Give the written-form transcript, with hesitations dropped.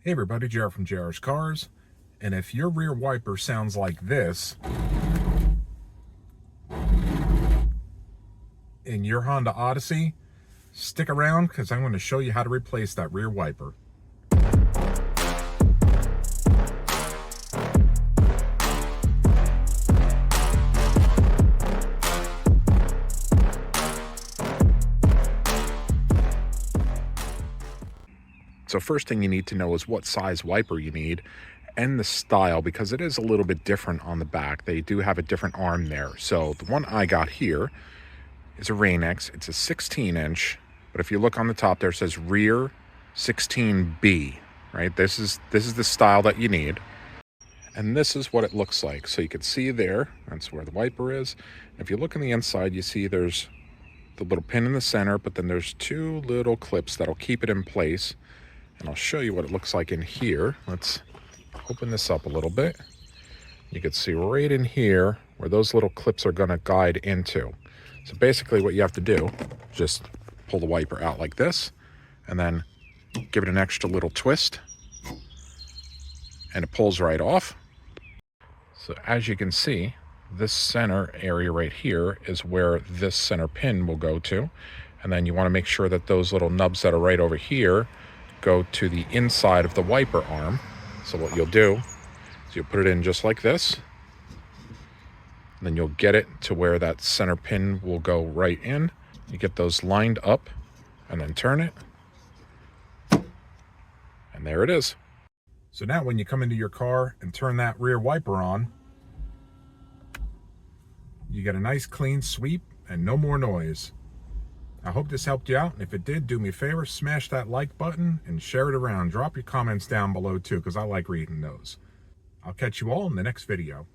Hey everybody, JR from JrZ CarZ, and if your rear wiper sounds like this in your Honda Odyssey, stick around because I'm going to show you how to replace that rear wiper. So first thing you need to know is what size wiper you need and the style, because it is a little bit different on the back. They do have a different arm there. So the one I got here is a Rain-X. It's a 16-inch, but if you look on the top there, it says rear 16B, right? This is the style that you need. And this is what it looks like. So you can see there, that's where the wiper is. If you look on the inside, you see there's the little pin in the center, but then there's two little clips that'll keep it in place. And I'll show you what it looks like in here. Let's open this up a little bit. You can see right in here where those little clips are going to guide into. So basically what you have to do, just pull the wiper out like this, and then give it an extra little twist, and it pulls right off. So as you can see, this center area right here is where this center pin will go to. And then you want to make sure that those little nubs that are right over here go to the inside of the wiper arm. So what you'll do is you'll put it in just like this. And then you'll get it to where that center pin will go right in. You get those lined up and then turn it. And there it is. So now when you come into your car and turn that rear wiper on, you get a nice clean sweep and no more noise. I hope this helped you out, and if it did, do me a favor, smash that like button and share it around. Drop your comments down below too, because I like reading those. I'll catch you all in the next video.